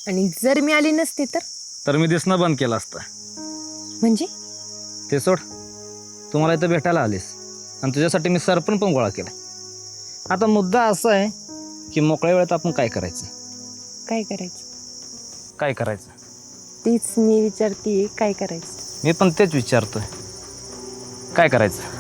आणि जर मी आली नसते तर मी दिसणं बंद केलं असतं. म्हणजे ते सोड, तुम्हाला इथं भेटायला आलीस आणि तुझ्यासाठी मी सरपण पण गोळा केला. आता मुद्दा असा आहे की मोकळ्या वेळेत आपण काय करायचं? काय करायचं काय करायचं तीच मी विचारतीये, काय करायचं? मी पण तेच विचारतोय, काय करायचं?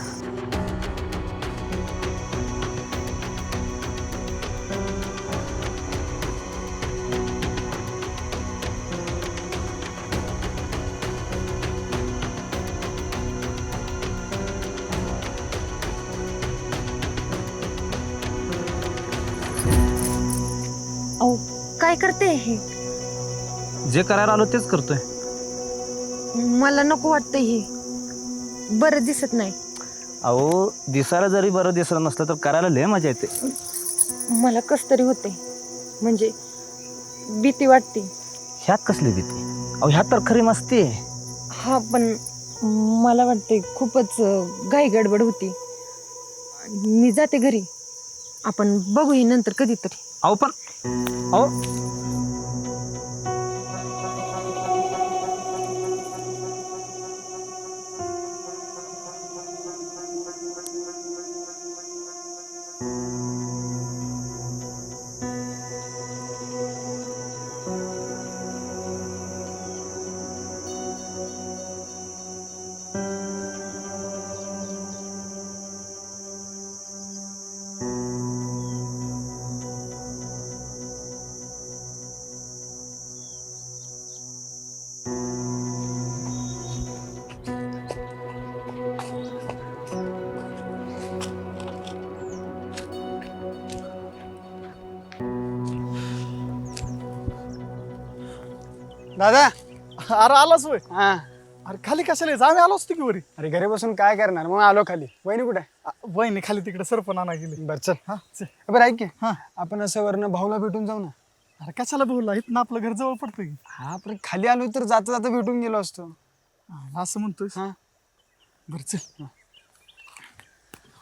अहो काय करते हे? जे करायला आलो तेच करतोय. मला नको वाटतं हे, बरं दिसत नाही. अहो, दिसायला जरी बरं दिसलं नसलं तर करायला लय मजा येते. मला कस तरी होते, म्हणजे भीती वाटते. ह्यात कसली भीती? अहो, ह्यात तर खरी मस्ती आहे. हा पण मला वाटते खूपच घाई गडबड होती. मी जाते घरी, आपण बघू नंतर कधीतरी. अहो पण अहो दादा, अरे आलास होय. हा. अरे खाली कशाला यायचं? आम्ही आलो असतो की वरी. अरे घरी बसून काय करणार, मग आलो खाली. वहिनी कुठे? वहिनी खाली तिकडे सरपण आणा गेली. बरं चल. हा चल. बरं ऐक की, हा. आपण असं वरनं भाऊला भेटून जाऊ ना. अरे कशाला बोलला, इथनं आपलं घर जवळ पडतं की. हा पण खाली आलो तर जाता जाता भेटून गेलो असतो. असं म्हणतोय. हा. बरं चल.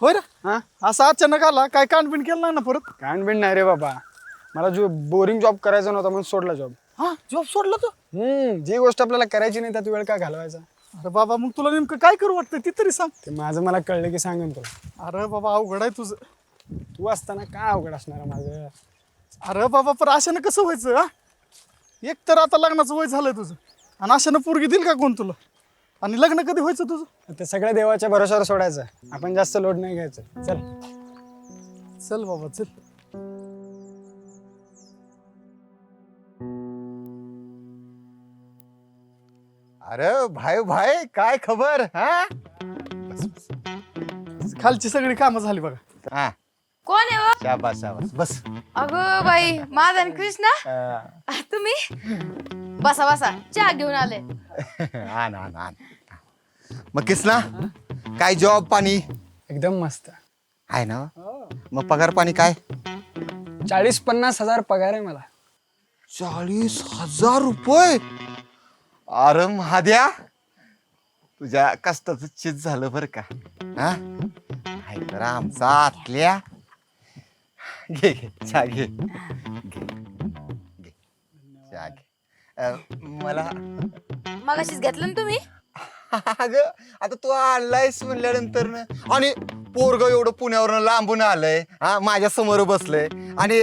होय रे, हा. असं अचानक आला, काय कांडबिंड केलं नाही ना परत? कांड नाही रे बाबा, मला जो बोरिंग जॉब करायचा नव्हता म्हणून सोडला जॉब. हा जॉब सोडला तू? जी गोष्ट आपल्याला करायची नाही त्यात वेळ का घालवायचा. अरे बाबा मग तुला नेमकं काय करू वाटतं ती तरी सांग. ते माझं मला कळलं की सांगेन तुला. अरे बाबा अवघड आहे तुझं. तू असताना काय अवघड असणार आहे माझं. अरे बाबा पण अशानं कसं व्हायचं? हा, एक तर आता लग्नाचं वय झालंय तुझं, आणि अशानं पोरगी देईल का कोण तुला? आणि लग्न कधी व्हायचं तुझं? ते सगळ्या देवाच्या भरोशावर सोडायचं, आपण जास्त लोड नाही घ्यायचं. चल. चल बाबा चल. अरे भाई भाई काय खबर? हा खालची सगळी कामं झाली बघा. हा, कोण आहे हो? शाबास शाबास बस. अगं बाई, माझा आणि कृष्णा तुम्ही बसा बसा, चहा घेऊन आले. आण आण आण. मग किसना काय जॉब पाणी एकदम मस्त. आहे ना? मग पगार पाणी काय? 40-50 हजार पगार आहे मला. 40,000 रुपये? अरे महाद्या, तुझ्या कष्टाचं चीज झालं बर का. हा आहे तर आमचा आतल्या. घे घे चहा घे घे घे चहा घे. मला मगाशीच घेतलं ना तुम्ही? अगं आता तू आणलायस म्हणल्यानंतर ना, आणि पोरग एवढं पुण्यावरून लांबून आलंय, हा माझ्या समोर बसलंय, आणि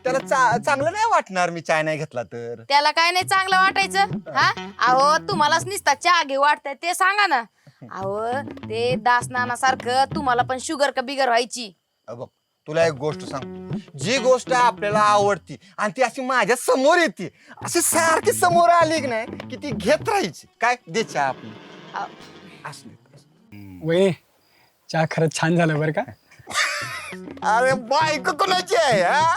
त्याला चांगलं नाही वाटणार मी चाय नाही घेतला तर. त्याला काय नाही चांगलं वाटायचं? हा अहो, तुम्हालाच निसता चहा घे वाटतंय ते सांगा ना. अहो ते दास नाना सारखं तुम्हाला पण शुगर का बिगर व्हायची? बघ तुला एक गोष्ट सांग, जी गोष्ट आपल्याला आवडती आणि ती अशी माझ्या समोर येते, अशी सारखी समोर आली की नाही की ती घेत राहायची. काय दे चहा आपली असली. वय चहा खरंच छान झालं बरं का. अरे बायको कोणाची आहे? हा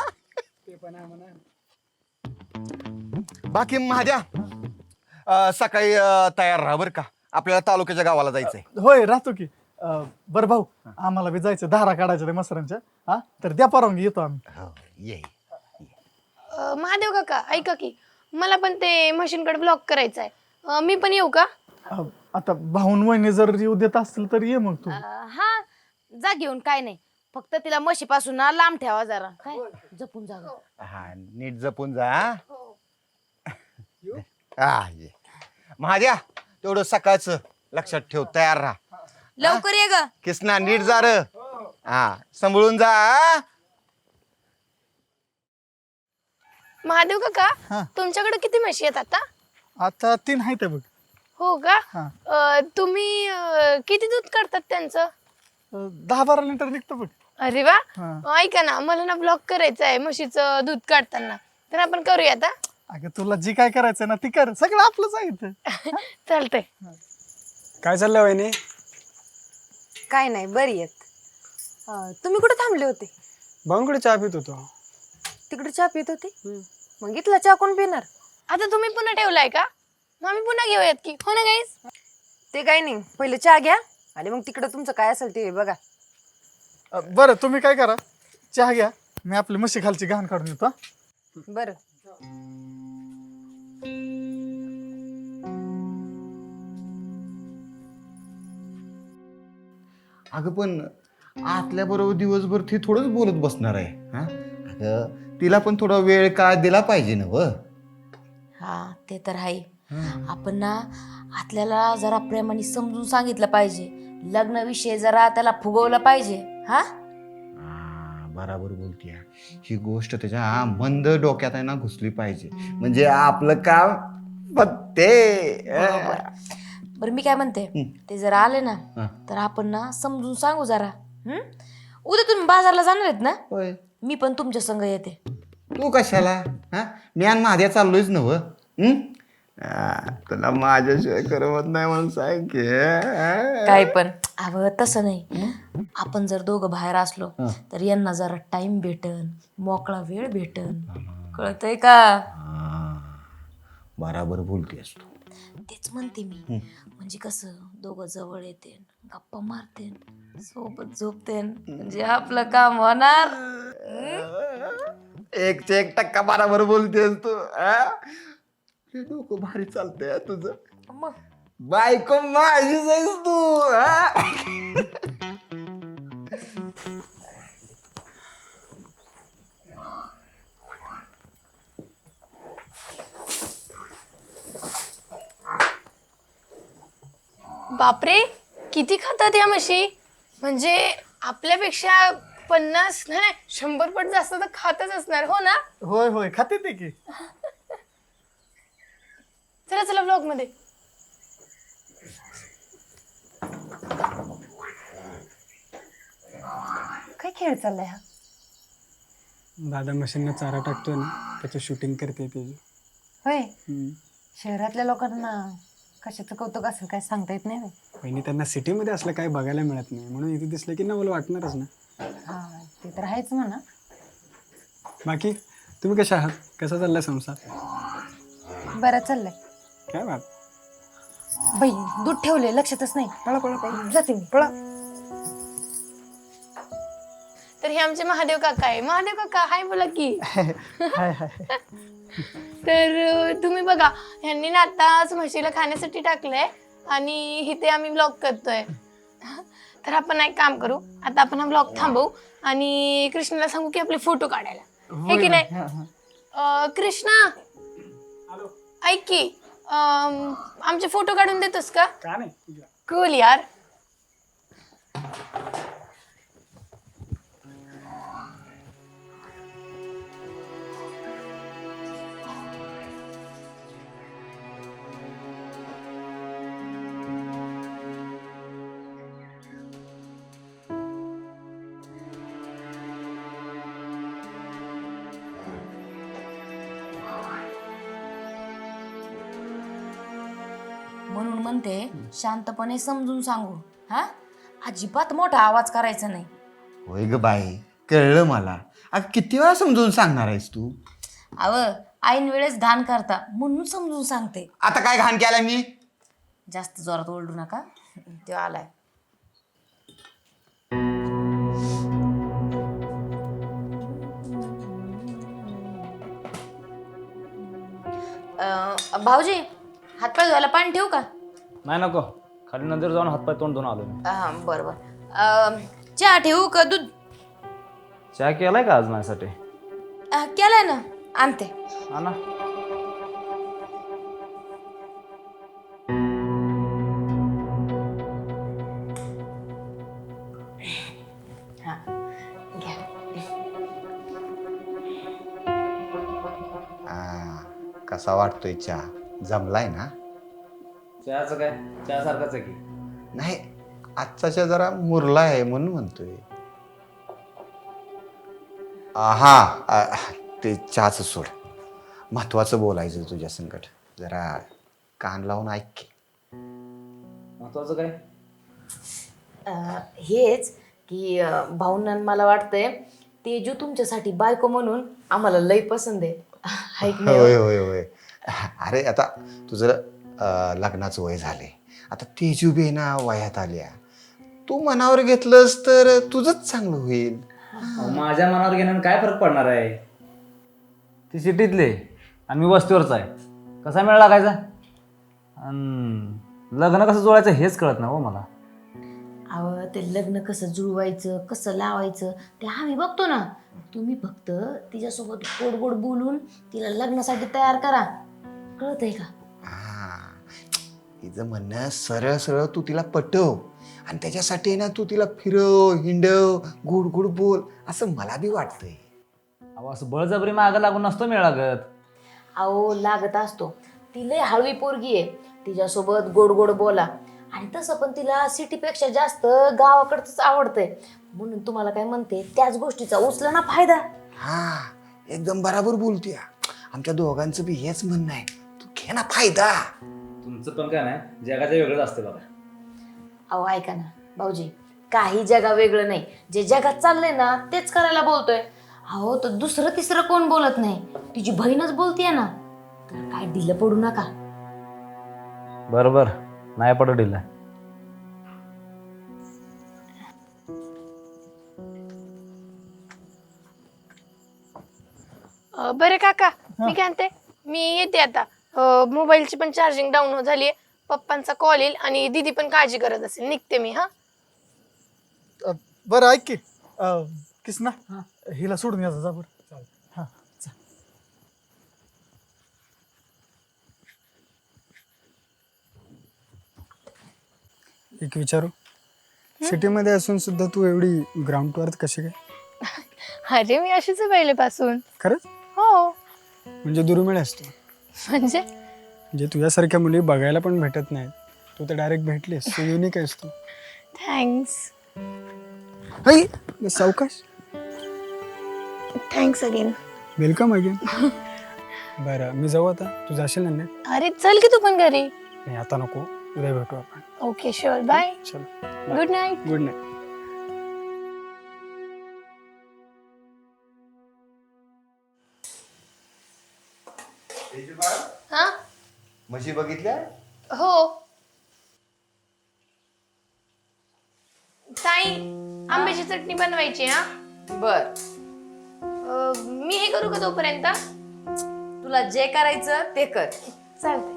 बाकी महाद्या, सकाळी तयार राहा बर का, आपल्याला तालुक्याच्या गावाला जायचंय. होय राहतो की. बरं भाऊ, आम्हाला बी जायचं, धारा काढायच्या मसरांच्या. हा तर द्या परवानगी, येतो आम्ही. हो ये. महादेव काका ऐका की, मला पण ते मशीनकडे ब्लॉक करायचं आहे. मी पण येऊ का? आता भाऊन वहिनी जर येऊ देत असतील तर ये मग तू. हा जा घेऊन, काय नाही, फक्त तिला म्हशीपासून ना लांब ठेवा जरा, काय जपून जा. हा नीट जपून जा. ये महाद्या तेवढं सकाळचं लक्षात ठेव, तयार राहा. लवकर ये ग. किसना नीट जा र. हा सांभाळून जा हा? महादेव काका तुमच्याकडे किती म्हशी आहेत आता? आता 3 आहेत बघ. हो का? हा. तुम्ही किती दूध काढतात त्यांचं? 10-12 लिटर निघतं बघ. अरे वा. हा. ऐका ना, मला ना ब्लॉग करायचं आहे म्हशीचं दूध काढताना, तर आपण करूया आता. अगं तुला जी काय करायचं ना ती कर, सगळं आपलंच आहे इथं. चालतंय. काय चाललंय वहिनी? काय नाही, बरी आहेत. तुम्ही कुठे थांबले होते? भाऊंकडे चहा पित होतो. तिकडे चहा पित होते? मग इथला चहा कोण पिणार? आता तुम्ही पुन्हा ठेवलाय का? मग आम्ही पुन्हा घेऊयात की, हो ना गाईस? ते काय नाही, पहिले चहा घ्या आणि मग तिकडे तुमचं काय असेल ते बघा. बरं तुम्ही काय करा, चहा घ्या, मी आपली म्हशी खालची घाण काढून येतो. बरं. अगं पण आतल्या बरोबर दिवसभर ती थोडंच बोलत बसणार आहे हा. अगं तिला पण थोडा वेळ काळ दिला पाहिजे ना व. हा ते तर आहे. आपण ना आतल्याला जरा प्रेमाने समजून सांगितलं पाहिजे, लग्न विषय जरा त्याला फुगवलं पाहिजे. हा बराबर बोलतीय. ही गोष्ट त्याच्या मंद डोक्यात आहे ना घुसली पाहिजे, म्हणजे आपलं काम पत्ते. बरं मी काय म्हणते, ते जर आले ना तर आपण ना समजून सांगू जरा. उद्या तुम्ही बाजारला जाणार आहेत ना? होय. मी पण तुमच्या संग येते. तू कशाला हा? मी आणि महाद्या चाललोयच नव. तुला माझ्याशिवाय करमत नाही म्हणून सांग की. काय पण अव तसं नाही. आपण जर दोघं बाहेर असलो तर यांना जरा टाइम भेटन, मोकळा वेळ भेटन. कळतंय का? बराबर बोलतेस तू. तेच म्हणते मी. म्हणजे कसं दोघं जवळ येते, गप्पा मारते, सोबत झोपते, म्हणजे आपलं काम होणार. 1% बराबर बोलतेस तू. हे डोकं भारी चालतंय तुझं. मग बायको माझीच आहेस तू. बापरे, किती खातात या म्हशी? म्हणजे आपल्यापेक्षा 50 नाही 100 पट जास्त तर खातच असणार, हो ना? होय होय खाते ते की. चला चला ब्लॉग मध्ये. काय खेळ चाललाय हा? दादा मशीनला चारा टाकतोय ना, त्याचं शूटिंग करते त्याची. होय. शहरातल्या लोकांना कशाचं कौतुक असेल काय सांगता येत नाही. वहिनी त्यांना सिटीमध्ये असलं काही बघायला मिळत नाही, म्हणून इथे दिसलं की नवल वाटणारच ना. हा ते तर आहेच म्हणा. बाकी तुम्ही कशा आहात? कसा चाललाय संसार? बरं चाललंय. काय बात. बाई दूध ठेवले लक्षातच नाही. पळा पळा पळा. जाते मी. पळा. तर हे आमचे महादेव काका आहे. महादेव काका हाय बोला की. हाय हाय. तर तुम्ही बघा, ह्यांनी ना आताच म्हशीला खाण्यासाठी टाकलंय आणि इथे आम्ही ब्लॉग करतोय. तर आपण एक काम करू, आता आपण हा ब्लॉग थांबवू आणि कृष्णाला सांगू की आपले फोटो काढायला, हे की नाही? कृष्णा ऐक की, आमचे फोटो काढून देतोस का? का नाही. कूल यार. म्हणून म्हणते शांतपणे समजून सांगू. हा अजिबात मोठा आवाज करायचा नाही. होय ग बाई, कळलं मला. अगं किती वेळा समजून सांगणार आहेस तू? अव ऐन वेळेस घाण करता म्हणून समजून सांगते. आता काय घाण केला मी? जास्त जोरात ओरडू नका, तो आलाय. भाऊजी हातपाय धुवायला पाणी ठेवू का? नाही नको, खाली नंतर जाऊन हातपाय तोंड धुवून आलो मी. बरोबर. चहा ठेवू का दूध? चहा केलाय का आज माझ्यासाठी? केलाय ना, आणते. हा ना. कसा वाटतोय चहा? जमलाय ना? चहाचं काय, चहा सारखाच आहे की. नाही, आजचा चहा जरा मुरला आहे म्हणून म्हणतोय. ते चहाचं सोड. महत्वाचं बोलायचं तुझ्या संकट. जरा कान लावून ऐक की. महत्वाचं काय? हेच की भाऊंना मला वाटतंय तेजू तुमच्यासाठी बायको म्हणून आम्हाला लई पसंत आहे. हाय की नाही हो? होय होय होय. अरे आता तुझं लग्नाचं वय झाले, आता तेजू बी ना वयात आल्या. तू मनावर घेतलंस तर तुझंच चांगलं होईल. अहो, माझ्या मनावर घेण्यानं काय फरक पडणार आहे? ती सिटीतले आणि मी वस्तीवरचा आहे. कसा मेळ लागायचा? लग्न कसं जोडायचं हेच कळत नाही हो मला. अहो ते लग्न कसं जुळवायचं कसं लावायचं ते आम्ही बघतो ना. तुम्ही फक्त तिच्यासोबत गोड गोड बोलून तिला लग्नासाठी तयार करा. कळतंय का? तिचं म्हणणं सरळ सरळ तू तिला पटव आणि त्याच्यासाठी ना तू तिला फिरव हिंडव गोड गोड बोल असं मला बी वाटतंय. अहो असं बळजबरी मागं लागून नसतो मेळ लागत. अहो लागत असतो. ती लय हळवी पोरगी आहे. तिच्यासोबत गोड गोड बोला. आणि तसं पण तिला सिटीपेक्षा जास्त गावाकडचंच आवडतंय. म्हणून तुम्हाला काय म्हणते त्याच गोष्टीचा उचला ना फायदा. एकदम बराबर बोलते. आमच्या दोघांचं बी हेच म्हणणं आहे. तू घे ना फायदा. तुमचं पण काय नाही, जगाच्या वेगळंच असते बघा. अहो ऐका ना भाऊजी, काही जगा वेगळं नाही. जे जगात चाललंय ना तेच करायला बोलतोय. अहो तर दुसरं तिसरं कोण बोलत नाही. तिची बहीणच बोलतीये ना. तर काय ढिलं पडू नका. बरोबर, नाही पडू दिला. बरं काका, मी काय म्हणते, मी येते आता. मोबाईलची पण चार्जिंग डाऊन झाली. पप्पांचा कॉल येईल आणि दीदी पण काळजी करत असेल. निघते मी. बरं ऐक की किसना हिला सोडून यायचं जा बरं. हां चा. एक विचारू, सिटीमध्ये असून सुद्धा तू एवढी ग्राउंड टू अर्थ कशी काय? अरे मी अशीच आहे पहिलेपासून. खरंच? हो. म्हणजे दुर्मिळ असतो. म्हणजे तुझ्यासारख्या मुली बघायला पण भेटत नाहीत. तू तर डायरेक्ट भेटलीस. तू युनिक आहेस तू. थँक्स. सावकाश. Thanks again. Welcome again. बरं मी जाऊ आता. तू जाशील ना? अरे चल की तू पण घरी. नाही आता नको, उद्या भेटू आपण. Okay sure. बाय. चलो गुड नाईट. Good night. हा म्हशी बघितल्या? हो. ताई आंब्याची चटणी बनवायची. हा बर, मी हे करू का तोपर्यंत? तुला जे करायचं ते कर. चालतंय.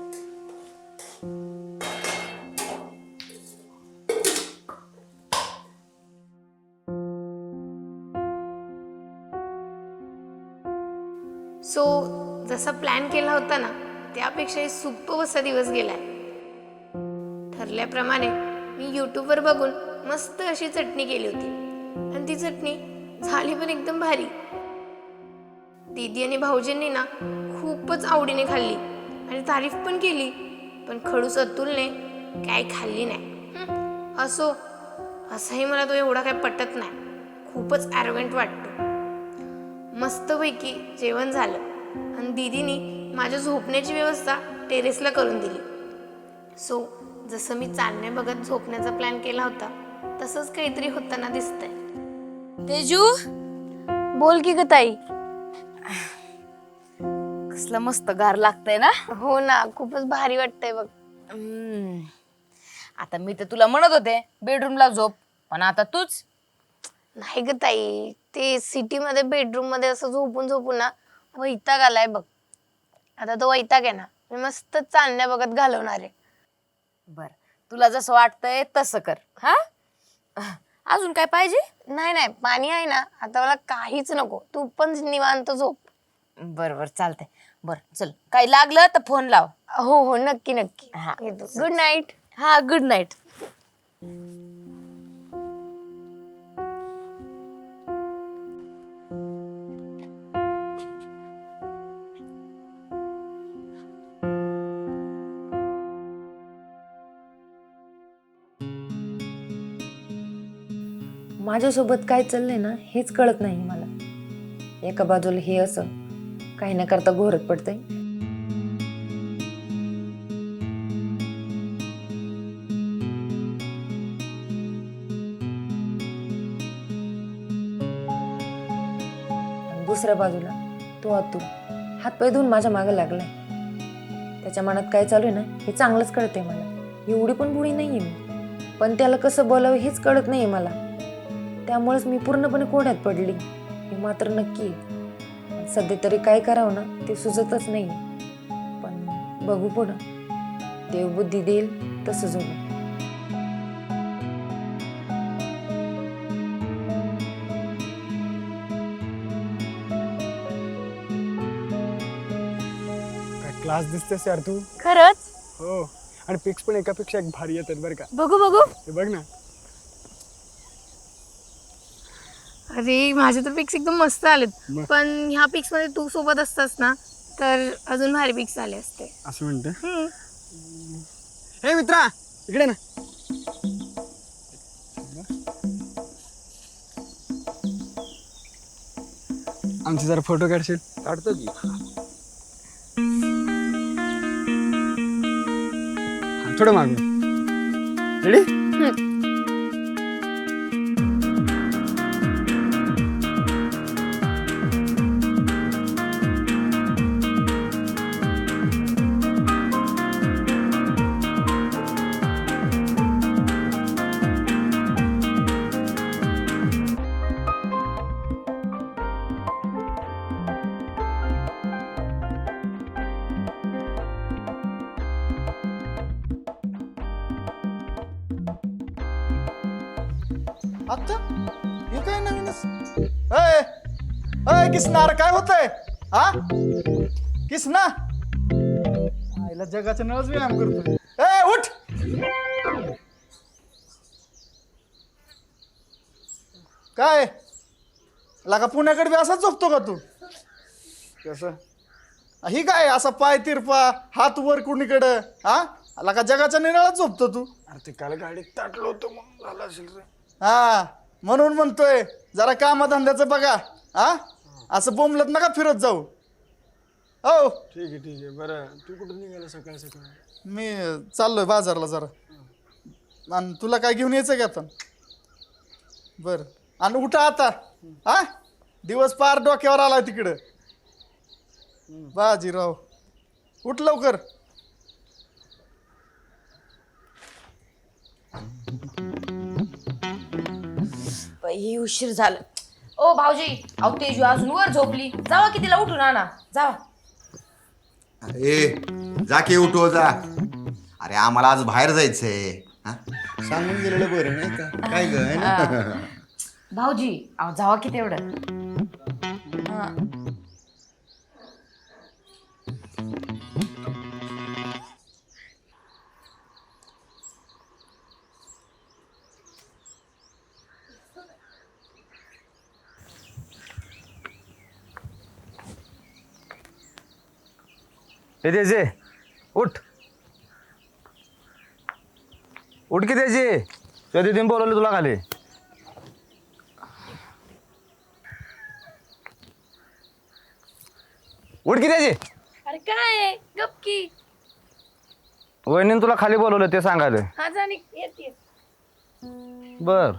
सो जसा प्लॅन केला होता ना त्यापेक्षाही सुपर असा दिवस गेलाय. ठरल्याप्रमाणे मी यूट्यूबवर बघून मस्त अशी चटणी केली होती आणि ती चटणी झाली पण एकदम भारी. दीदी आणि भाऊजींनी ना खूपच आवडीने खाल्ली आणि तारीफ पण केली. पण खडूस अतुलने काय खाल्ली नाही. असो, असंही मला तो एवढा काय पटत नाही. खूपच ॲरोगंट वाटतो. मस्तपैकी जेवण झालं आणि दीदीनी माझ्या झोपण्याची व्यवस्था टेरेसला करून दिली. सो जसं मी चालण्या बघत झोपण्याचा प्लॅन केला होता तसंच काहीतरी होताना दिसतंय. तेजू, बोल की ग ताई. कसलं मस्त गार लागतंय ना. हो ना, खूपच भारी वाटतंय बघ. आता मी तर तुला म्हणत होते बेडरूमला झोप, पण आता तूच. नाही ग ताई, ते सिटीमध्ये बेडरूममध्ये असं झोपून झोपून ना वैताग आलाय बघ. आता तो वैताग आहे ना मी मस्त चालण्या बघत घालवणार आहे. बर, तुला जसं वाटतंय तसं कर. हा अजून काय पाहिजे? नाही नाही, पाणी आहे ना. आता मला काहीच नको. तू पण निवांत झोप. बर बर चालतंय. बर चल, काही लागलं तर फोन लाव. हो हो नक्की नक्की. हा. Good night. हा गुड नाईट. माझ्यासोबत काय चाललंय ना हेच कळत नाही मला. एका बाजूला हे असं काही न करता घोरत पडतंय, आणि दुसऱ्या बाजूला तो अतुल हातपाय धुवून माझ्या मागे लागलाय. त्याच्या मनात काय चालू आहे ना हे चांगलंच कळतंय मला. एवढी पण बुडी नाहीये मी, पण त्याला कसं बोलावं हेच कळत नाहीये मला. त्यामुळेच मी पूर्णपणे कोड्यात पडली हे मात्र नक्की आहे. सध्या तरी काय करावं ना ते सुचतच नाही. पण बघू पुढं, देव बुद्धी देईल तसं जगू. काय क्लास दिसतेस यार तू. खरंच? हो, आणि पिक्स पण एकापेक्षा एक भारी येतात बरं का. बघू बघू. हे बघ ना. अरे माझे तर पिक्स एकदम मस्त आलेत, मग? पण ह्या पिक्स मध्ये तू सोबत असतास ना तर अजून भारी पिक्स आले असते. असं म्हणतं. हे मित्रा इकडे ना. आमचे जरा फोटो काढशील. काढतो की. थोडं मागून. रेडी. आता हे काय नवीनच. अय अय किसना, अरे काय होतंय हा? किसना आईला जगाच्या नळच व्यायाम करतोय. ए उठ. काय लागा पुण्याकडे बी असाच झोपतो का तू? कसं ही काय असा पाय तिरपा हात वर कुणीकडं हा? लागा जगाच्या निराळात झोपतो तू. अरे ते काल गाडीत ताटलो होतो मग झालं असेल रे. हा म्हणून म्हणतोय जरा कामधंद्याचं बघा. हा असं बोंबलत नका फिरत जाऊ. हो ठीक आहे बरं. तू कुठं निघाला सकाळ सकाळ? मी चाललोय बाजारला जरा. आणि तुला काय घेऊन यायचं का आता? बर, आणि उठा आता. हा दिवस पार डोक्यावर आला तिकडं. बाजीराव उठ लवकर. ही उशीर झालं. ओ भाऊजी, अहो तेजू अजून वर झोपली. जावा की तिला उठून आणा. जावा. अरे जा की उठव जा. अरे आम्हाला आज बाहेर जायचंय. हा? सांगून गेलेलं बरं नाही का? काय ग है ना? भाऊजी अहो जावा की तेवढं. हा. हे त्याचे उठ उठ की त्याची. त्या दिदीने बोलवलं तुला खाली. उठ की त्याची. अरे काय गपकी. वहिनीने तुला खाली बोलवलं ते सांगायला. हा जाणी येते. बर.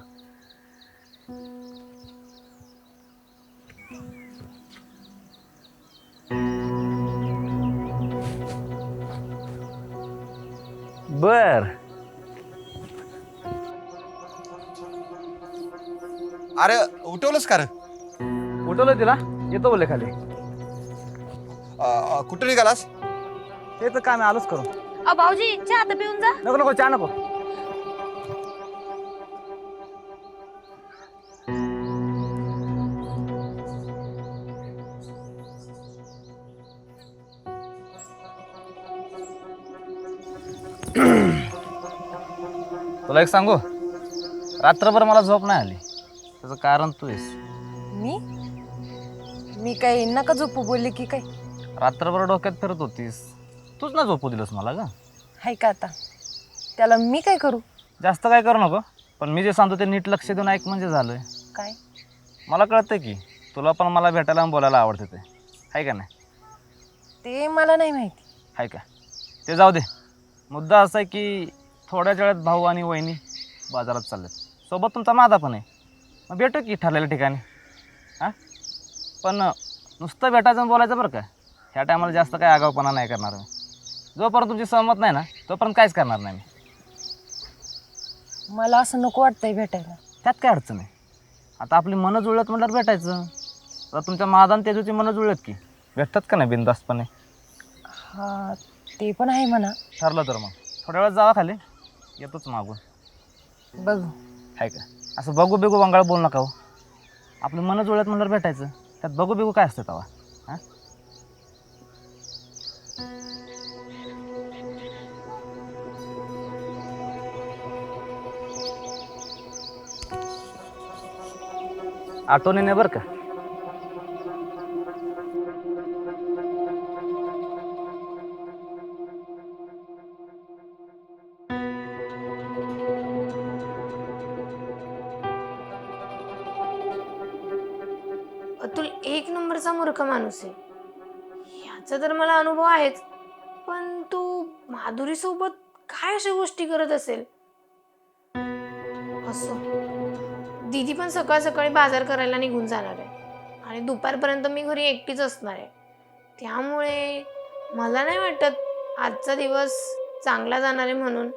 बर. अरे उठवलंच का रे? उठवलं तिला. येतो बोलले खाली. कुठं निघालास? ते तर काम आलोच करू. अहो भाऊजी चहा आता पिऊन जा. नको नको चहा नको. तुला एक सांगू, रात्रभर मला झोप नाही आली. त्याचं कारण तू आहेस. मी काही नका झोपू बोलले की काय? रात्रभर डोक्यात फिरत होतीस. तूच ना झोपू दिलंस मला ग. हाय का आता? त्याला मी काय करू? जास्त काय करू नको. पण मी जे सांगतो ते नीट लक्ष देऊन ऐक म्हणजे झालं. काय? मला कळतं की तुला पण मला भेटायला आणि बोलायला आवडतं ते, आहे का नाही? ते मला नाही माहिती. आहे का? ते जाऊ दे. मुद्दा असा आहे की थोड्याच वेळात भाऊ आणि वहिनी बाजारात चाललेत, सोबत तुमचा मादा पण आहे. मग भेटू की ठरलेल्या ठिकाणी. हां, पण नुसतं भेटायचं आणि बोलायचं बरं का. ह्या टायमाला जास्त काय आगाऊपणा नाही करणार मी. जोपर्यंत तुमची सहमत नाही ना तोपर्यंत काहीच करणार नाही मी. मला असं नको वाटतंय भेटायला. त्यात काय अडचण आहे? आता आपली मनं जुळत म्हटल्यावर भेटायचं. आता तुमच्या मादान तेजूची मनं जुळत की भेटतात का नाही बिनधास्तपणे? हा, ते पण आहे म्हणा. ठरलं तर मग थोड्या वेळात जावा खाली, येतोच मागून. बघू. आहे का? असं बघू बिगू वंगाळ बोल नका हो. आपली मनं जुळत म्हटल्यावर भेटायचं. त्यात बघू बिगू काय असतं तेव्हा? हां, आठवणी नाही बरं का. अतुल एक नंबरचा मूर्ख माणूस आहे, ह्याचा तर मला अनुभव आहेच. पण तू माधुरी सोबत काय अशा गोष्टी करत असेल? असो, दीदी पण सकाळ सकाळी बाजार करायला निघून जाणार आहे आणि दुपारपर्यंत मी घरी एकटीच असणार आहे. त्यामुळे मला नाही वाटत आजचा दिवस चांगला जाणार आहे म्हणून.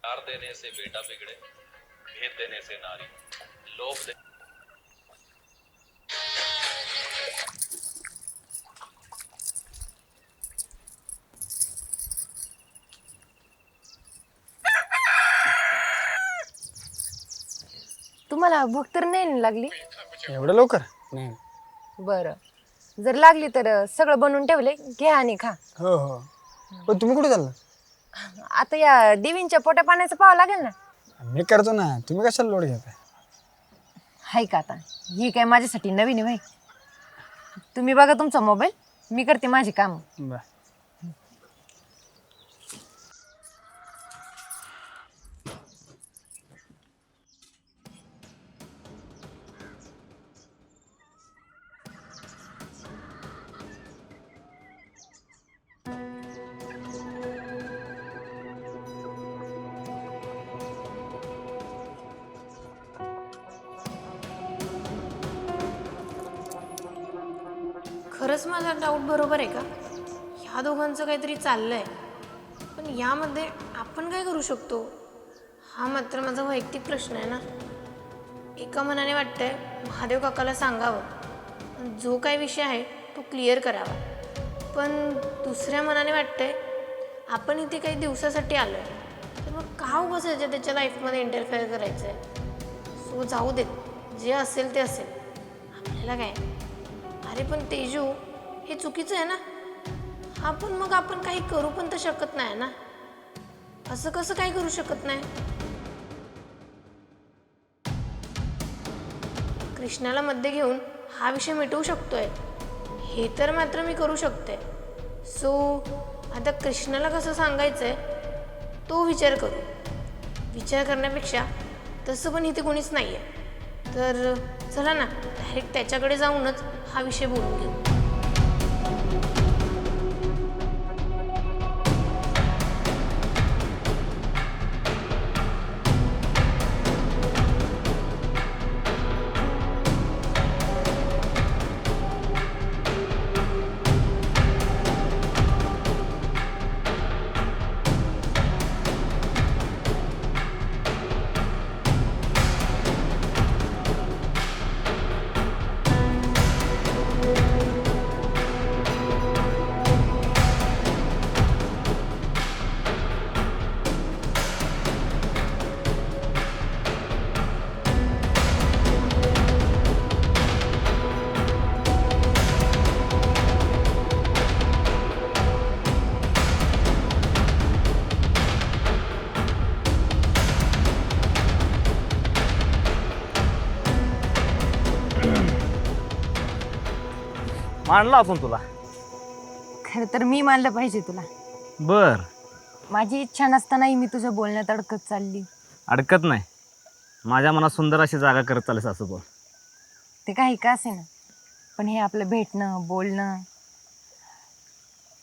प्यार देने से बेटा बिगड़े, भेद देने से नारी, लोभ दे... तुम्हाला भूक तर नाही लागली? एवढं लवकर नाही. बरं, जर लागली तर सगळं बनवून ठेवले, घ्या आणि खा. हो हो. पण तुम्ही कुठे चालला? आता या देवींच्या पोटा पाण्याचं पाहावं लागेल ना. मी करतो ना, तुम्ही कशाला लोड घेताय? हाय का आता ही काय माझ्यासाठी नवीन आहे भाई. तुम्ही बघा तुमचा मोबाईल, मी करते माझी काम. बरं. खरंच माझा डाऊट बरोबर आहे का? ह्या दोघांचं काहीतरी चाललंय, पण यामध्ये आपण काय करू शकतो? हा मात्र माझा वैयक्तिक प्रश्न आहे ना. एका मनाने वाटतंय महादेव काकाला सांगावं, जो काय विषय आहे तो क्लिअर करावा. पण दुसऱ्या मनाने वाटतंय आपण इथे काही दिवसासाठी आलो आहे, तर मग का उगाच त्याच्या लाईफमध्ये इंटरफेअर करायचं आहे? सो जाऊ देत, जे असेल ते असेल. आपल्याला काय? अरे पण तेजू, हे चुकीचं आहे ना. हा पण मग आपण काही करू पण तर शकत नाही ना. असं कसं काही करू शकत नाही? कृष्णाला मध्ये घेऊन हा विषय मिटवू शकतोय, हे तर मात्र मी करू शकते. सो आता कृष्णाला कसं सांगायचंय तो विचार करू. विचार करण्यापेक्षा तसं पण इथे कोणीच नाही आहे, तर चला ना डायरेक्ट त्याच्याकडे जाऊनच हा विषय बोलून घेऊ. मानलं आपण तुला. खरं तर मी मानलं पाहिजे तुला. बर, माझी इच्छा नसतानाही मी तुझ्या बोलण्यात अडकत चालली. अडकत नाही. माझ्या मनात सुंदर अशी जागा करत चालेल असं बोल. ते काही का असे ना, पण हे आपलं भेटणं बोलणं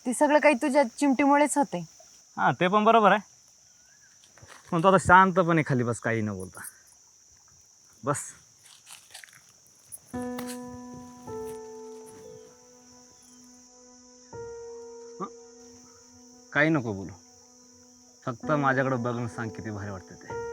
ते सगळं काही तुझ्या चिमटीमुळेच होते. हां, ते पण बरोबर आहे. पण तू आता शांतपणे खाली बस, काही न बोलता बस. हं? काही नको बोलू, फक्त माझ्याकडे बघून सांग किती भारी वाटते ते.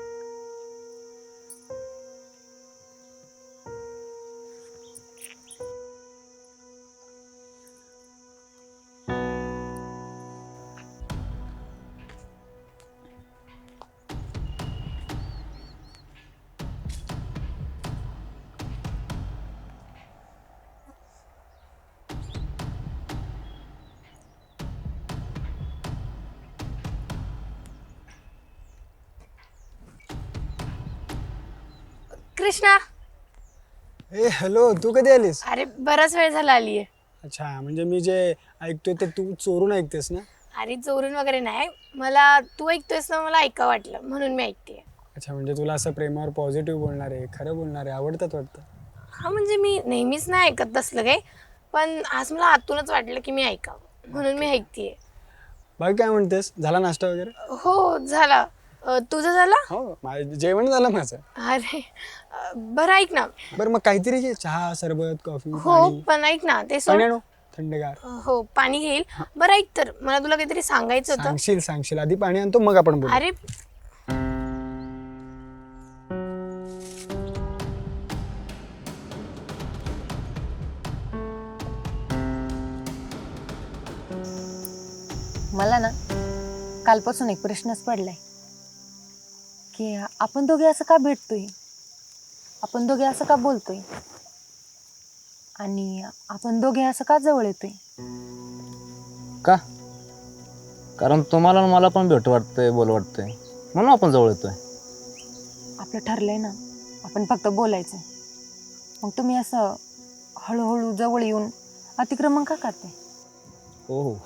कृष्णा, ए हॅलो, तू कधी आलीस? अरे बराच वेळ झाला आली आहे. अच्छा, म्हणजे मी जे ऐकतोय ते तू चोरून ऐकतेस ना? अरे चोरून वगैरे नाही, मला तू ऐकतोयस ना, मला ऐका वाटलं म्हणून मी ऐकते. अच्छा, म्हणजे तुला असं प्रेमावर पॉझिटिव्ह बोलणारे, खरं बोलणारे आवडतात वाटतं. हा म्हणजे मी नेहमीच नाही ऐकत तसलं काही, पण आज मला आतूनच वाटलं की मी ऐकावं म्हणून मी ऐकतेय. बाकी काय म्हणतेस, झाला नाश्ता वगैरे? हो झाला. तुझं झालं? हो, जेवण झालं माझं. अरे बरं ऐक ना. बरं मग काहीतरी घे, चहा सरबत कॉफी हो पाणी. पण ऐक ना, ते सोड. पाणी आणू थंडगार. हो पाणी घेईल. बरं ऐक तर, मला तुला काहीतरी सांगायचं होतं. सांगशील आधी पाणी आणतो मग आपण बोलू. अरे मला ना कालपासून एक प्रश्नच पडलाय की आपण दोघे असं का भेटतोय, आपण दोघे असं का बोलतोय, आणि आपण दोघे असं का जवळ येतोय. का? कारण तुम्हाला आणि मला पण भेट वाटतंय, बोल वाटतंय, म्हणून आपण जवळ येतोय. आपलं ठरलंय ना, आपण फक्त बोलायचं. मग तुम्ही असं हळूहळू जवळ येऊन अतिक्रमण का करते. हो हो,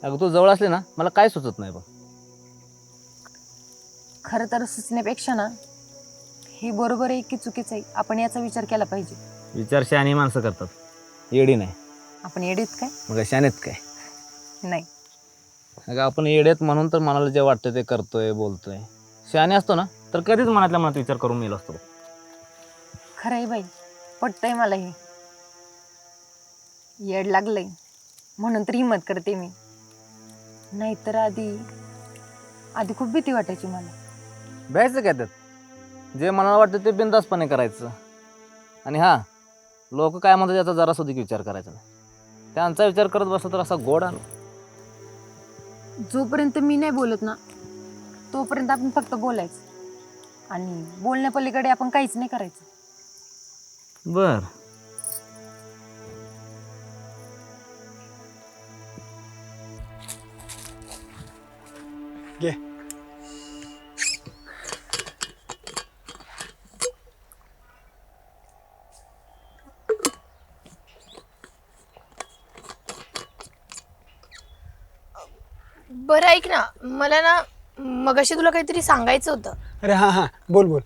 अगं तू जवळ असले ना मला काय सुचत नाही बघ. खरं तर सुचण्यापेक्षा ना, हे बरोबर आहे की चुकीचं आहे आपण याचा विचार केला पाहिजे. विचार शहाणी माणसं करतात, येडी नाही. आपण येडेत काय? मग शहाणेत काय? नाही. अगं आपण येडेत म्हणून तर मनाला जे वाटतं ते करतोय, बोलतोय. शहाणे असतो ना तर कधीच मनातल्या मनात विचार करून मेलो असतो. खरं आहे बाई, पटतंय मला हे. येड लागलंय म्हणून तर हिंमत करते मी, नाहीतर आधी खूप भीती वाटायची मला. भ्यायचं काय त्यात, जे मनाला वाटतं ते बिनधास्तपणे करायचं. आणि हां, लोक काय म्हणतात याचा जरा सुद्धा विचार करायचा नाही. त्यांचा विचार करत बसला तर असा गोड आला. जोपर्यंत मी नाही बोलत ना तोपर्यंत आपण फक्त बोलायचं, आणि बोलण्यापलीकडे आपण काहीच नाही करायचं. बर, घे. बरं ऐक ना, मला ना मगाशी तुला काहीतरी सांगायचं होतं. अरे हां बोल बोल.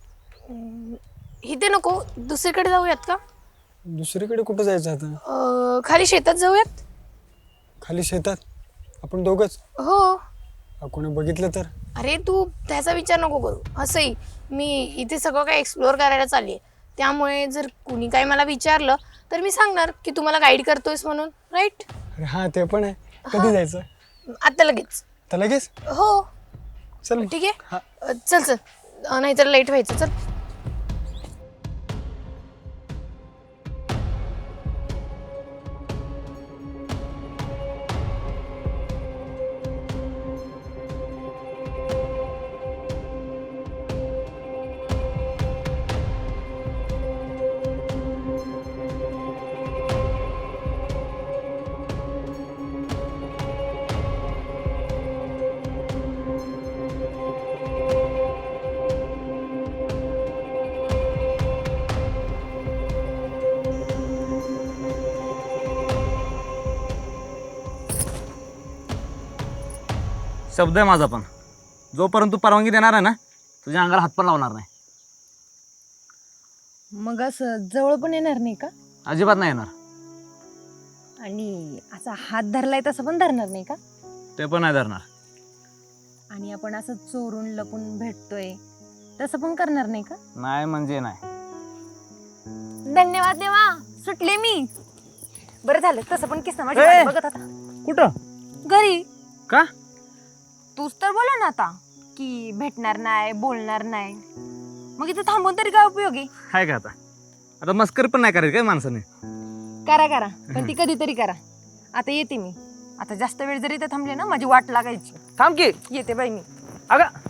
इथे नको, दुसरीकडे जाऊयात का? दुसरीकडे कुठं जायचं आता? खाली शेतात जाऊयात. खाली शेतात आपण दोघंच? हो. कोणी बघितलं तर? अरे तू त्याचा विचार नको करू. असंही मी इथे सगळं काही एक्सप्लोअर करायला चालली आहे, त्यामुळे जर कुणी काही मला विचारलं तर मी सांगणार की तू मला गाईड करतोयस म्हणून, राईट? अरे हां ते पण आहे. कधी जायचं? आता लगेच. तर लगेच? हो चल ठीक आहे. चल नाहीतर लेट व्हायचं. चल. शब्द आहे माझा पण. जोपर्यंत तू परवानगी देणार आहे ना तुझ्या अंगाला हात पण लावणार नाही. मग असं जवळ पण येणार नाही का? अजिबात नाही येणार. आणि असा हात धरलाय तसं पण धरणार नाही का? ते पण नाही धरणार. आणि आपण असं चोरून लपून भेटतोय तसं पण करणार नाही का? नाही म्हणजे नाही. धन्यवाद देवा, सुटले मी. बरं झालं, तसं पण किस्सा माझ्या ए! वाट बघत होता. कुठं? घरी. का? तूच तर बोला ना आता की भेटणार नाही, बोलणार नाही. मग इथे थांबून तरी काय उपयोगी? आहे का आता? आता मस्करी पण नाही करायची काय माणसाने? करा पण ती कधीतरी करा. आता येते मी. आता जास्त वेळ जरी इथे थांबले ना माझी वाट लागायची. थांब की. येते बाई मी. अगं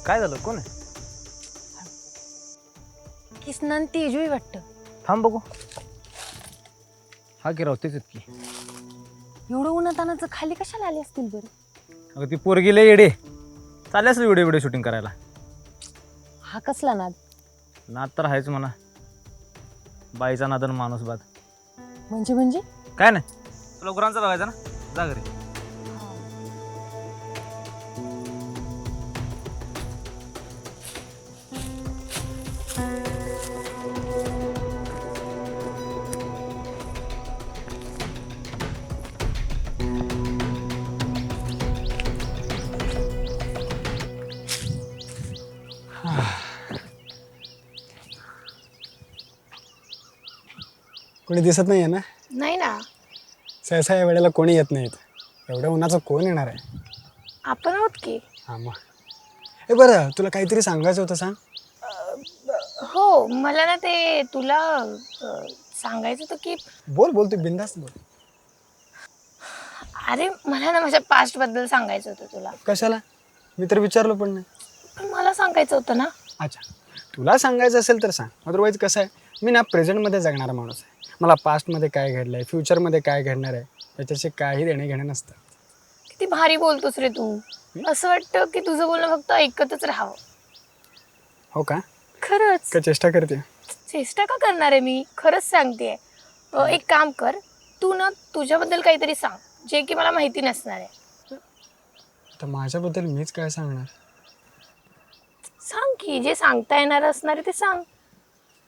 काय झालं? कोण आहे? किसनान तेजू वाटतं. थांब बघू. हा की राहतेच की. एवढं उन्हातानाचं खाली कशाला आले असतील बरं? अगं ती पोरगी लय येडे. चालले असेल व्हिडिओ शूटिंग करायला. हा कसला नाद? नाद तर आहेच म्हणा. बाईचा नादन माणूस बाद. म्हणजे काय नाही, तुला गुरांचं बघायचं ना, जा घरी. कोणी दिसत नाही आहे ना? नाही ना, सहसा या वेळेला कोणी येत नाहीत. एवढ्या उन्हाचं कोण येणार आहे? आपण आहोत की. हां मग. ए बरं, तुला काहीतरी सांगायचं होतं, सांग. हो, मला ना ते तुला सांगायचं होतं की बोल बोल, तू बिंदास्त बोल. अरे मला ना माझ्या पास्ट बद्दल सांगायचं होतं तुला. कशाला? मी तर विचारलो पण नाही. पण मला सांगायचं होतं ना. अच्छा, तुला सांगायचं असेल तर सांग. अदरवाईज कसं आहे, मी ना प्रेझेंटमध्ये जगणारा माणूस आहे. मला पास्टमध्ये काय घडलं आहे, फ्युचरमध्ये काय घडणार आहे याच्याशी काही देणे घेणं नसतं. किती भारी बोलतोस रे तू. असं वाटतं की तुझं बोलणं फक्त ऐकतच राहावं. हो का? खरंच. काय चेष्टा करते? चेष्टा का करणार आहे मी, खरंच सांगते. एक काम कर, तू ना तुझ्याबद्दल काहीतरी सांग जे की मला माहिती नसणार आहे. तर माझ्याबद्दल मीच काय सांगणार? सांग की, जे सांगता येणार असणार आहे ते सांग.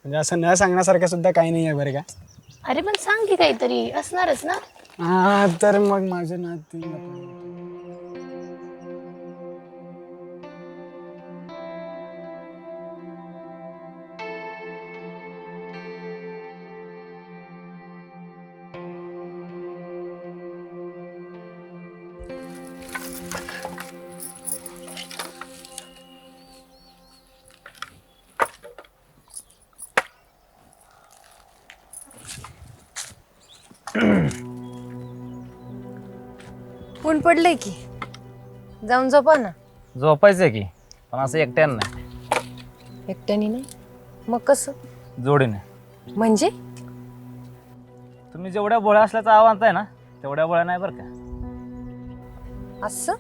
म्हणजे असं न सांगण्यासारखं सुद्धा काही नाही आहे बरं का? अरे पण सांग की, काहीतरी असणारच ना. हा, तर मग माझे नाती. ऊन पडलंय की, जाऊन झोपा ना. झोपायचंय की, पण असं एकट्यानं नाही, एकट्याने नाही. मग कसं? जोडीने. म्हणजे? तुम्ही जेवढ्या बोळ्या असल्याचं आव्हान आहे ना तेवढ्या बोळ्या नाही बरं का. असं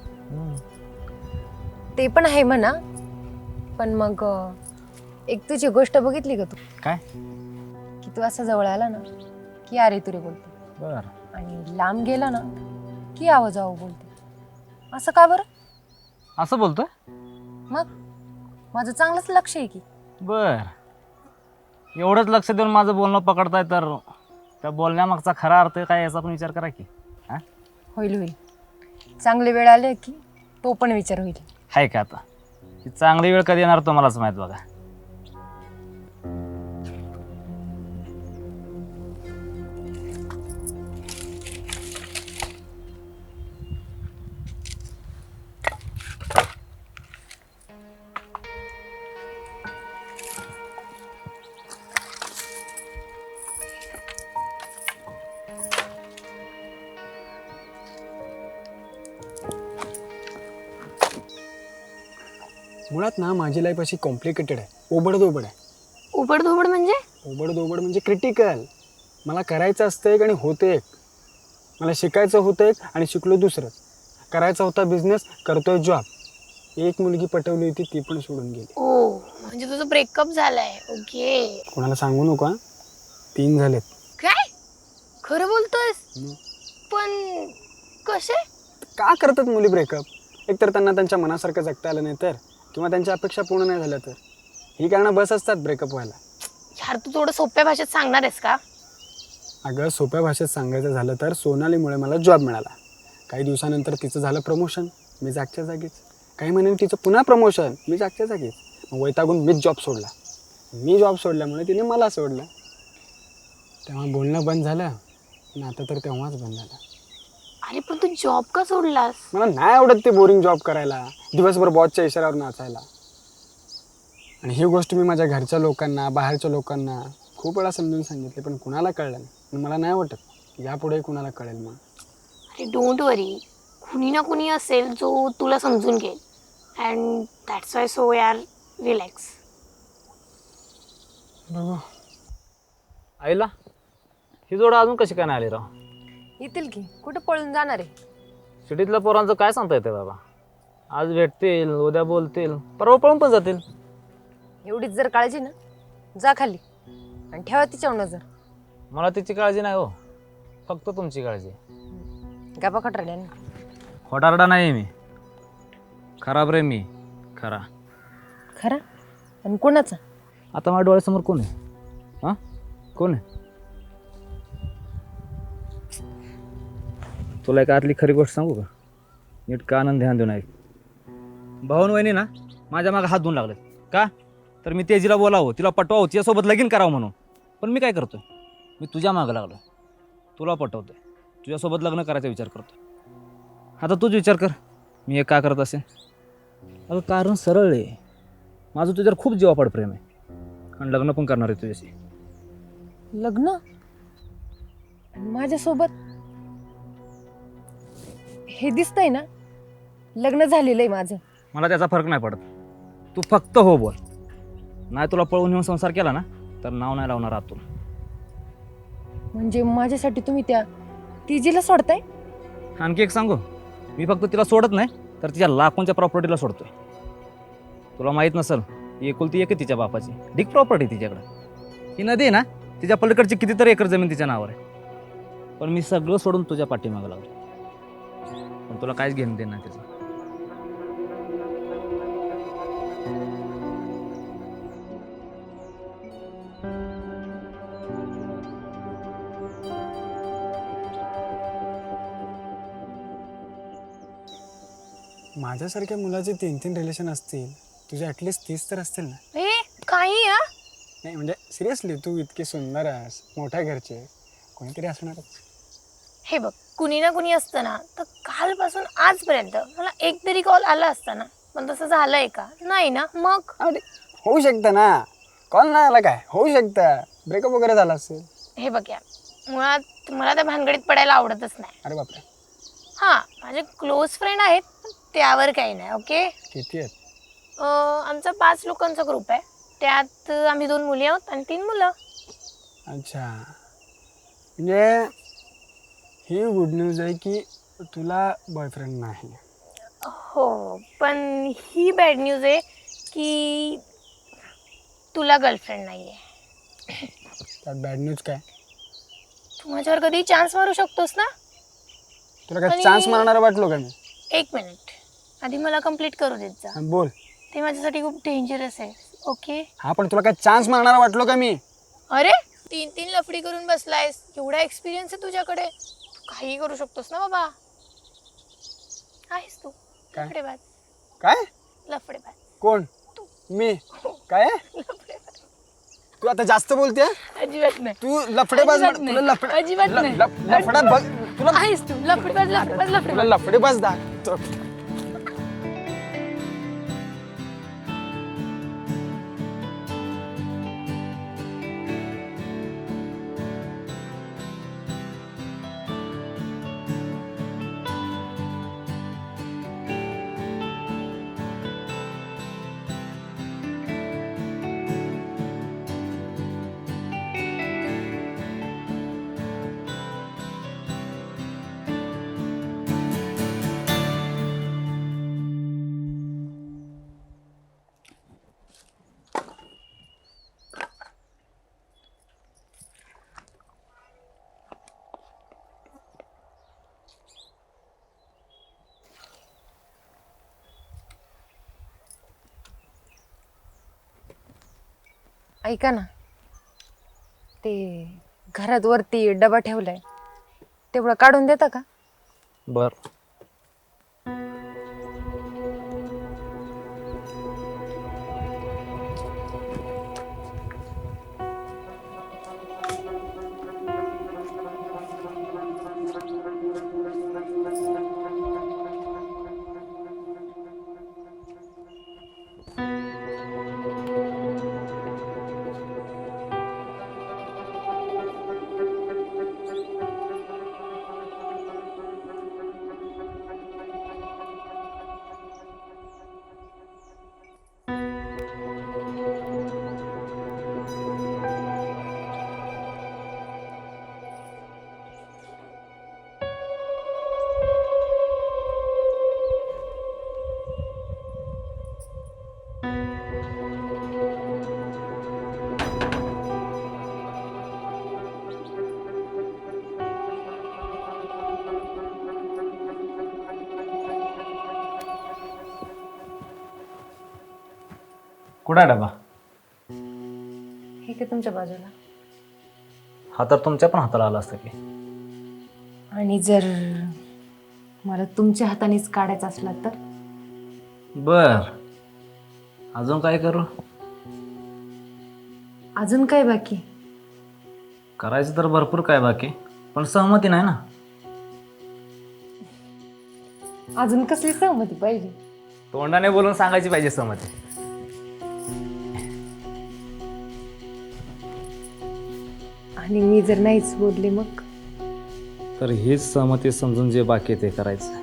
ते पण आहे म्हणा. पण मग एक तुझी गोष्ट बघितली का तू? काय? की तू असा जवळ आला ना की अरे तुरे बोलते, बर. आणि लांब गेला ना की आवाज बोलते. असं का बरं? असं बोलतोय? मग माझं चांगलंच लक्ष आहे की. बर. एवढंच लक्ष देऊन माझं बोलणं पकडताय तर त्या बोलण्यामागचा खरा अर्थ काय याचा पण विचार करा की. हा, होईल होईल. चांगली वेळ आली की तो पण विचार होईल. आहे का आता? ही चांगली वेळ कधी येणार तुम्हालाच माहित बघा. मुळात ना माझी लाईफ अशी कॉम्प्लिकेटेड आहे, ओबडधोबड आहे. उबडधोबड म्हणजे? ओबडधोबड म्हणजे क्रिटिकल. मला करायचं असतं एक आणि होतं एक. मला शिकायचं होतं एक आणि शिकलो दुसरंच. करायचा होता बिझनेस, करतोय जॉब. एक मुलगी पटवली होती, ती पण सोडून गेली. ओ म्हणजे तुझं ब्रेकअप झालाय. ओके. कोणाला सांगू नको हां. 3 झालेत. काय खरं बोलतोयस? पण कसे? का करतात मुली ब्रेकअप? एकतर त्यांना त्यांच्या मनासारखं जगता आलं नाही तर, किंवा त्यांच्या अपेक्षा पूर्ण नाही झाल्या तर. ही कारणं बस असतात ब्रेकअप व्हायला. यार तू थोडं सोप्या भाषेत सांगणार आहेस का? अगं सोप्या भाषेत सांगायचं झालं तर सोनालीमुळे मला जॉब मिळाला. काही दिवसानंतर तिचं झालं प्रमोशन, मी जागच्या जागीच. काही महिन्यांनी तिचं पुन्हा प्रमोशन, मी जागच्या जागीच. मग वैतागून मीच जॉब सोडला. मी जॉब सोडल्यामुळे तिने मला सोडलं. तेव्हा बोलणं बंद झालं आणि आता तर तेव्हाच बंद झालं. अरे पण तू जॉब का सोडलास? मला नाही आवडत ते बोरिंग जॉब करायला, दिवसभर बॉसच्या इशाऱ्यावर नाचायला. आणि ही गोष्ट मी माझ्या घरच्या लोकांना, बाहेरच्या लोकांना खूप वेळा समजून सांगितले, पण कुणाला कळलं नाही. आणि मला नाही वाटत की यापुढे कुणाला कळेल. मग अरे डोंट वरी, कुणी ना कुणी असेल जो तुला समजून घेईल. अँड दॅट्स वाय सो यार रिलॅक्स. बघू. आईला ही जोड अजून कशी काय नाही आली राव? येतील की, कुठं पळून जाणार आहे? सिटीतल्या पोरांचं काय सांगता येते बाबा. आज भेटतील, उद्या बोलतील, परवा पळून पण जातील. एवढीच जर काळजी ना, जा खाली आणि ठेवा तिच्यावर नजर. मला तिची काळजी नाही हो, फक्त तुमची काळजी. गप्पा खटरल्याने. खोटारडा नाही मी, खराब रे मी, खरा. खरा? आणि कोणाचा? आता माझ्या डोळ्यासमोर कोण आहे? हां कोण आहे? तुला एक आतली खरी गोष्ट सांगू का? नीट का आनंद ध्यान देऊन ऐक. भाऊन वहिनी ना माझ्या मागे हात धुवून लागलेत. का? तर मी तेजीला बोलावं, तिला पटवावं, तिच्यासोबत लगीन करावं म्हणून. पण मी काय करतोय? मी तुझ्या मागं लागलो, तुला पटवतोय, तुझ्यासोबत लग्न करायचा विचार करतोय. आता तूच विचार कर मी हे का करत असेल. अगं कारण सरळ आहे, माझं तुझ्यावर खूप जीवापाड प्रेम आहे आणि लग्न पण करणार आहे तुझ्याशी. लग्न? आणि माझ्यासोबत? हे दिसतंय ना, लग्न झालेलं आहे माझं. मला त्याचा फरक नाही पडत. तू फक्त हो बोल. नाही तुला पळवून येऊन संसार केला ना तर नाव नाही लावणार आतून. म्हणजे माझ्यासाठी तुम्ही त्या तिजीला सोडताय? आणखी एक सांगू, मी फक्त तिला सोडत नाही तर तिच्या लाखोंच्या प्रॉपर्टीला सोडतोय. तुला माहीत नसेल, ही एकुलती एक आहे तिच्या बापाची, ढीक प्रॉपर्टी तिच्याकडे. ही नदी आहे ना, तिच्या पलीकडची कितीतरी एकर जमीन तिच्या नावावर आहे. पण मी सगळं सोडून तुझ्या पाठीमागं लागलो. पण तुला काहीच घेणं देणं नाही त्याचं. माझ्यासारख्या मुलाचे 3-3 रिलेशन असतील, तुझे ॲटलिस्ट 30 तर असतील ना? ए काही या नाही म्हणजे सिरियसली, तू इतकी सुंदर आहेस, मोठ्या घरचे, कोणीतरी असणारच. हे बघ, कुणी ना कुणी असतं ना, तर कालपासून आजपर्यंत मला एक तरी कॉल आला असता ना. पण तसं झालंय का? नाही ना. मग अरे होऊ शकतं ना, कॉल नाही आला काय, होऊ शकतं, ब्रेकअप वगैरे झाला असेल. हे बघ या, मुळात मला त्या भानगडीत पडायला आवडतच नाही. अरे बापरे, हां माझे क्लोज फ्रेंड आहेत, पण त्यावर काही नाही. ओके. किती आहेत? आमचा 5 लोकांचा ग्रुप आहे. त्यात आम्ही 2 मुली आहोत आणि 3 मुलं. अच्छा, म्हणजे ही गुड न्यूज आहे की तुला बॉयफ्रेंड नाही. हो, पण ही बॅड न्यूज आहे की तुला गर्लफ्रेंड नाही आहे. त्यात बॅड न्यूज काय? तू माझ्यावर कधी चान्स मारू शकतोस ना. तुला काय आणि- चान्स मारणारा वाटलो का मी? 1 मिनिट, आधी मला कंप्लीट करू देत जा. हा, बोल. ते माझ्यासाठी खूप डेंजरस आहे. ओके. हा, पण तुला काय चान्स मारणारा वाटलो का मी? अरे 3 लफडी करून बसलायस, एवढा एक्सपिरियन्स आहे तुझ्याकडे, तू काही करू शकतोस ना बाबा. आहेस तू काय? लफडेबाज. काय? लफडेबाज. कोण? मी? काय? लफडेबाज. तू आता जास्त बोलते. अजिबात नाही. तू लफडेबाज अजिबात तुला नाही. लफडे अजिबात नाही. लफडा बघ तुला आहेस तू लफडेबाज. लफडेबाज. तुला लफडेबाज. लफडेबाज दाखवतो. ऐका ना, ते घरात वरती डबा ठेवलाय तेवढं काढून देता का? बर. कुठं आहे डबा? हे का तुमच्या बाजूला? हा तर तुमच्या पण हाताला आला असतं की. आणि जर मला तुमच्या हातानेच काढायचा असला तर? बर, अजून काय करू? अजून काय बाकी? करायचं तर भरपूर काय बाकी, पण सहमती नाही ना. अजून कसली सहमती पाहिजे? तोंडाने बोलून सांगायची पाहिजे सहमती. आणि मी जर नाहीच बोलले मग? तर हीच सहमती समजून जे बाकी ते करायचं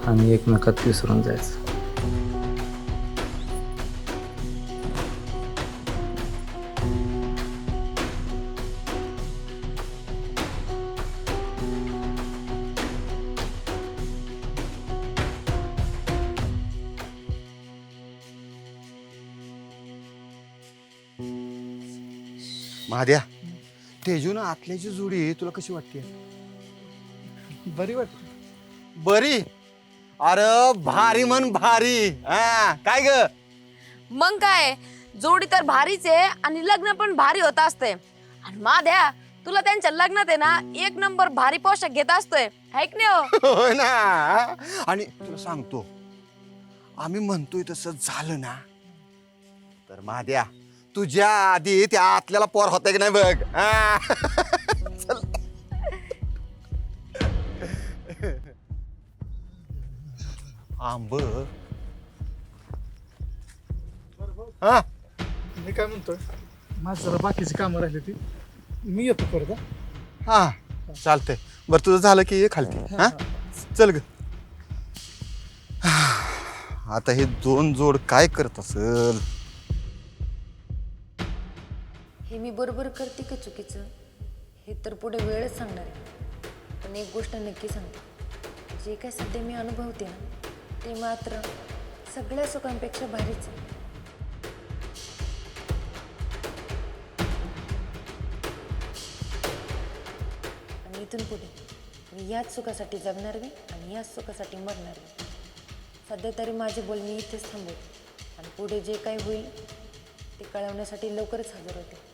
आणि एकमेकात विसरून जायचं. महाद्या, तेजून आतल्याची जोडी तुला कशी वाटते? बरी वाटते. बरी? अरे भारी म्हण भारी. हा काय ग? मग काय, जोडी तर भारीच आहे आणि लग्न पण भारी होत असते. आणि माध्या, तुला त्यांच्या लग्नात आहे ना एक नंबर भारी पोशाख घेत असतोय, है की नाही हो? होय ना. आणि तुला सांगतो, आम्ही म्हणतोय तसं झालं ना तर महाद्या, तुझ्या आधी त्या आतल्याला पोर होते की नाही बघ. हा. चल. आंब. हा मी काय म्हणतोय, माझं जरा बाकीची कामं राहिली ती मी येतो परत. हा चालतंय. बरं तुझं झालं की ये खालती. हा चल ग. आता हे दोन जोड काय करत असल? हे मी बरोबर करते का चुकीचं हे तर पुढे वेळच सांगणार आहे. पण एक गोष्ट नक्की सांगते, जे काय सध्या मी अनुभवते ना ते मात्र सगळ्या सुखांपेक्षा भारीच आहे. आणि इथून पुढे मी याच सुखासाठी जगणार बी आणि याच सुखासाठी मरणार बी. सध्या तरी माझे बोल मी इथेच थांबवते आणि पुढे जे काही होईल ते कळवण्यासाठी लवकरच हजर होते.